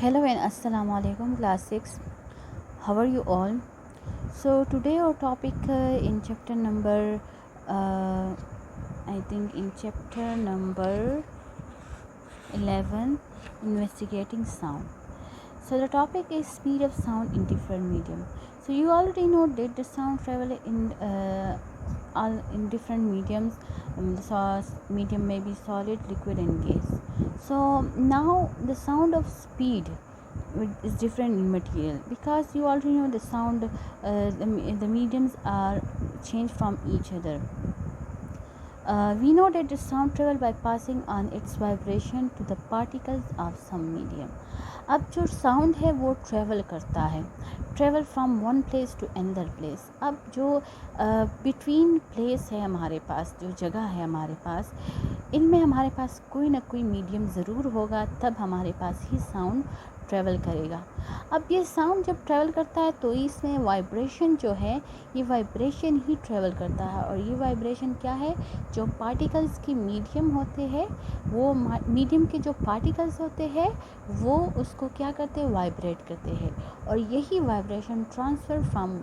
Hello and Assalamu alaikum class 6. How are you all? So today our topic in chapter number in chapter number 11, investigating sound. So the topic is speed of sound in different medium. So you already know that the sound travel all in different mediums. The medium may be solid, liquid and gas. So now the sound of speed is different in material, because you already know the sound, the mediums are changed from each other. We know that the sound travel by passing on its vibration to the particles of some medium. अब जो sound है वो travel करता है, travel from one place to another place. अब जो between place है हमारे पास, जो जगह है हमारे पास, इनमें हमारे पास कोई ना कोई मीडियम ज़रूर होगा, तब हमारे पास ही साउंड ट्रेवल करेगा. अब ये साउंड जब ट्रेवल करता है तो इसमें वाइब्रेशन जो है, ये वाइब्रेशन ही ट्रेवल करता है. और ये वाइब्रेशन क्या है? जो पार्टिकल्स की मीडियम होते हैं, वो मीडियम के जो पार्टिकल्स होते हैं वो उसको क्या करते हैं? वाइब्रेट करते हैं. और यही vibration transfer from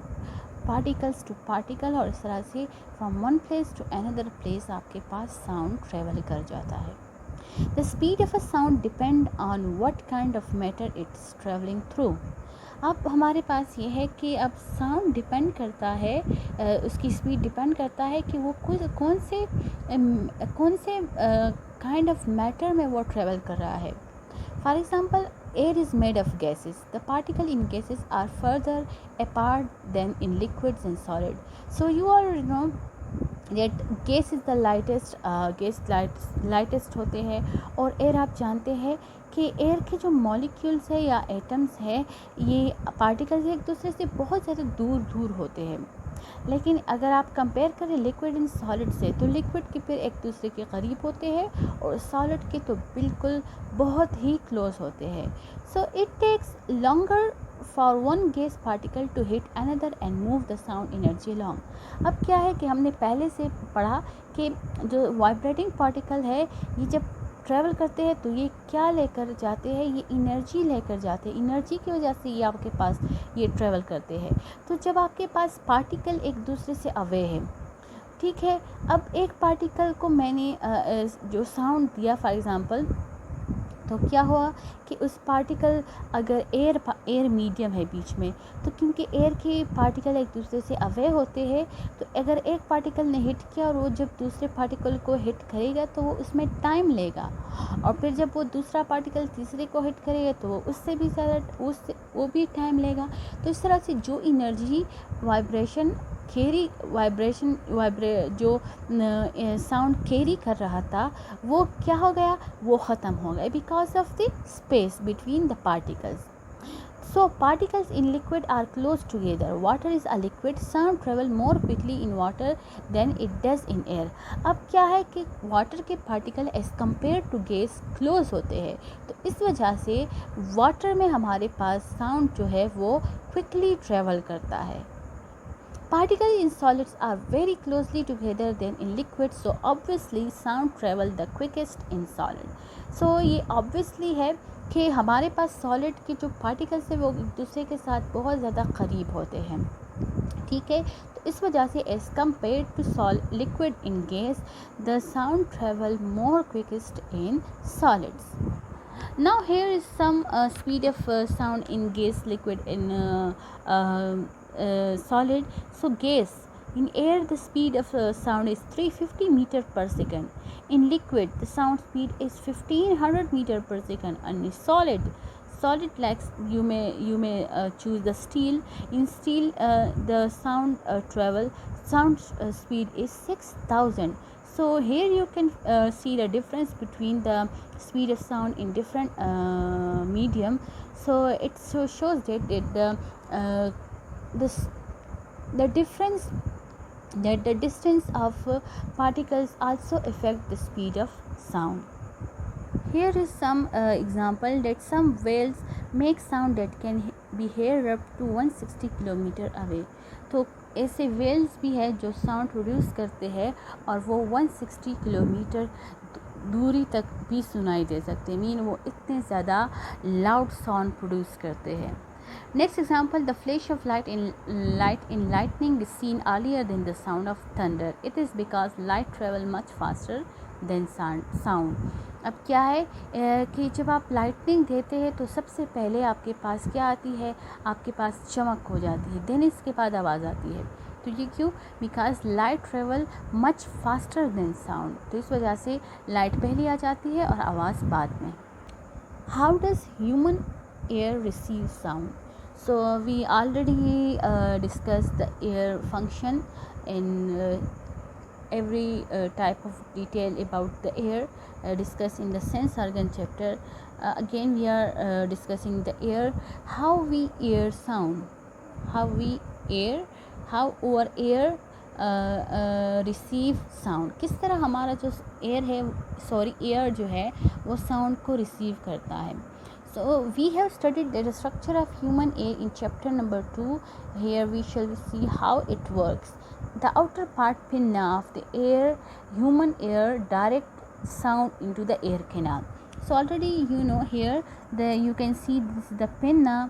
particles to particle, और इस तरह से from one place to another place आपके पास साउंड ट्रेवल कर जाता है. The speed of a sound depend on what kind of matter it's traveling through. अब हमारे पास ये है कि अब साउंड डिपेंड करता है, उसकी स्पीड डिपेंड करता है कि वो कौन से काइंड ऑफ मैटर में वो ट्रेवल कर रहा है. For example, air is made of gases. The particle in gases are further apart than in liquids and solid. So you already know that gas is the lightest, gas lightest होते हैं. और air आप जानते हैं कि air के जो molecules है या एटम्स है, ये पार्टिकल्स एक दूसरे से बहुत ज़्यादा दूर दूर होते हैं. लेकिन अगर आप कंपेयर करें लिक्विड एंड सॉलिड से, तो लिक्विड के फिर एक दूसरे के करीब होते हैं और सॉलिड के तो बिल्कुल बहुत ही क्लोज होते हैं. So it takes longer for one gas particle to hit another and move the sound energy along. अब क्या है कि हमने पहले से पढ़ा कि जो वाइब्रेटिंग पार्टिकल है, ये जब ट्रैवल करते हैं तो ये क्या लेकर जाते हैं? ये एनर्जी लेकर जाते हैं. एनर्जी की वजह से ये आपके पास ये ट्रैवल करते हैं. तो जब आपके पास पार्टिकल एक दूसरे से अवे है, ठीक है, अब एक पार्टिकल को मैंने जो साउंड दिया फॉर एग्ज़ाम्पल, तो क्या हुआ कि उस पार्टिकल, अगर एयर मीडियम है बीच में, तो क्योंकि एयर के पार्टिकल एक दूसरे से अवे होते हैं, तो अगर एक पार्टिकल ने हिट किया और वो जब दूसरे पार्टिकल को हिट करेगा तो वो उसमें टाइम लेगा, और फिर जब वो दूसरा पार्टिकल तीसरे को हिट करेगा तो वो उससे भी ज़्यादा वो भी टाइम लेगा. तो इस तरह से जो एनर्जी जो साउंड कैरी कर रहा था, वो क्या हो गया? वो ख़त्म हो गया because of the space between the particles. So particles in liquid are close together. Water is a liquid. Sound travel more quickly in water than it does in air. अब क्या है कि वाटर के particle as compare to gas close होते हैं, तो इस वजह से वाटर में हमारे पास साउंड जो है वो क्विकली ट्रेवल करता है. Particles in solids are very closely together than in liquids, so obviously sound travel the quickest in solid. So ये obviously है कि हमारे पास सॉलिड के जो पार्टिकल्स है वो एक दूसरे के साथ बहुत ज़्यादा करीब होते हैं, ठीक है. तो इस वजह से as compare to liquid in gas, the sound travel more quickest in solids. Now here is some speed of sound in gas, liquid and solid. So gas, in air the speed of sound is 350 meter per second. In liquid the sound speed is 1500 meter per second. And in solid like you may choose the steel. In steel the sound speed is 6000. So here you can see the difference between the speed of sound in different medium. So it shows that the difference, that the distance of particles also affect the speed of sound. Here is some example that some whales make sound that can be heard up to 160 kilometre away. तो ऐसे Wales भी है जो sound produce करते हैं और वो 160 kilometre दूरी तक भी सुनाई दे सकते हैं, मीन वो इतने ज़्यादा लाउड साउंड प्रोड्यूस करते हैं. Next example, the flash of light in lightning is seen earlier than the sound of thunder. It is because light travel much faster than sound. अब क्या है कि जब आप लाइटनिंग देते हैं तो सबसे पहले आपके पास क्या आती है, आपके पास चमक हो जाती है, देन इसके बाद आवाज़ आती है. तो ये क्यों? Because light travel much faster than sound. तो इस वजह से लाइट पहले आ जाती है और आवाज़ बाद में. How does human air receives sound? So we already discussed the air function in every type of detail about the air discussed in the sense organ chapter. Again we are discussing the air, how we hear sound, how our air receive sound. किस तरह हमारा जो air जो है वो sound को receive करता है. So we have studied the structure of human air in chapter number 2. Here we shall see how it works. The outer part pinna of the air, human air, direct sound into the air canal. So already you know here you can see this is the pinna.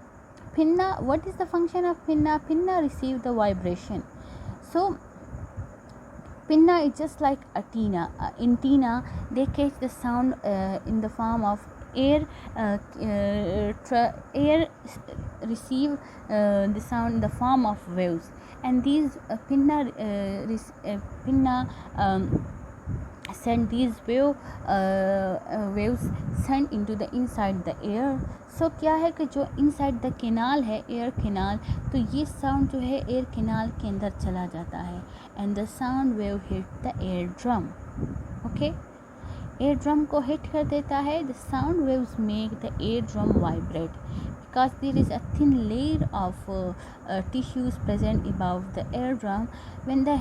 What is the function of pinna? Pinna receive the vibration. So pinna is just like antenna. They catch the sound in the form of air. Air receive the sound in the form of waves, and these pinna send these waves send into the inside the air. So क्या है कि जो inside the canal है, air canal, तो ये sound जो है air canal के अंदर चला जाता है, and the sound wave hit the air drum. Okay, air drum को hit कर देता है. The sound waves make the air drum vibrate because there is a thin layer of tissues present above the air drum. When the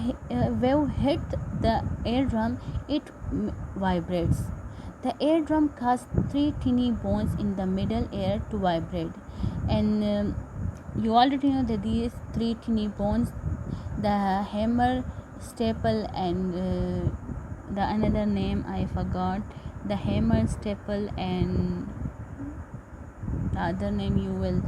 wave hit the air drum, it vibrates. The air drum causes 3 tiny bones in the middle air to vibrate, and you already know that these 3 tiny bones, the hammer, staple, and the another name I forgot, the hammer, staple, and the other name you will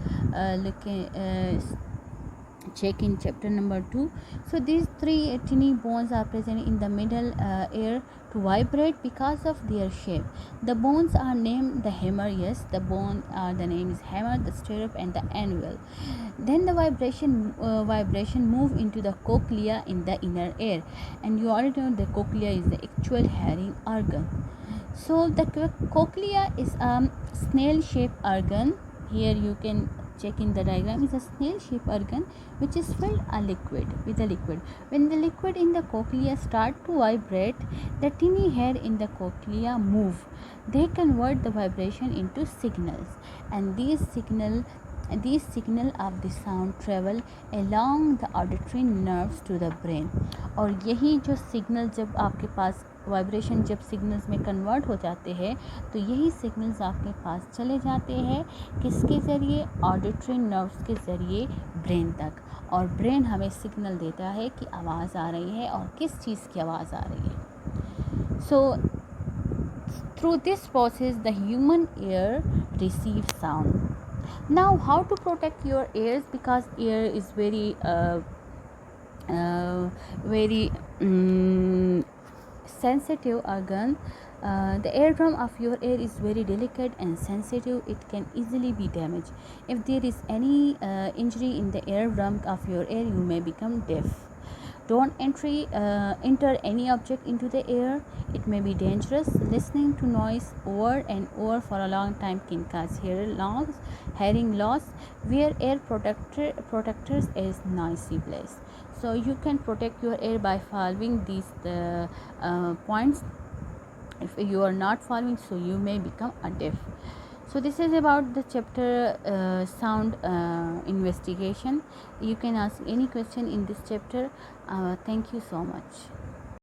check in chapter number 2. So these 3 tiny bones are present in the middle air to vibrate because of their shape. The bones are named the hammer. Yes, the name is hammer, the stirrup, and the anvil. Then the vibration move into the cochlea in the inner ear, and you already know the cochlea is the actual hearing organ. So the cochlea is a snail-shaped organ. Here you can check in the diagram. Is a snail-shaped organ which is filled with a liquid. When the liquid in the cochlea start to vibrate, the tiny hair in the cochlea move. They convert the vibration into signals, and these signal of the sound travel along the auditory nerves to the brain. और यही जो signal जब आपके पास vibration जब signals में convert हो जाते हैं, तो यही सिग्नल्स आपके पास चले जाते हैं किसके ज़रिए? ऑडिटरी नर्व्स के ज़रिए ब्रेन तक, और ब्रेन हमें सिग्नल देता है कि आवाज़ आ रही है और किस चीज़ की आवाज़ आ रही है. So through this process the human ear receives sound. Now how to protect your ears, because ear is very sensitive organ. The eardrum of your ear is very delicate and sensitive. It can easily be damaged. If there is any injury in the eardrum of your ear, you may become deaf. Don't enter any object into the ear. It may be dangerous. Listening to noise over and over for a long time can cause hearing loss. Wear ear protectors as noisy place. So you can protect your ear by following these points. If you are not following, so you may become a deaf. So this is about the chapter sound investigation. You can ask any question in this chapter. Thank you so much.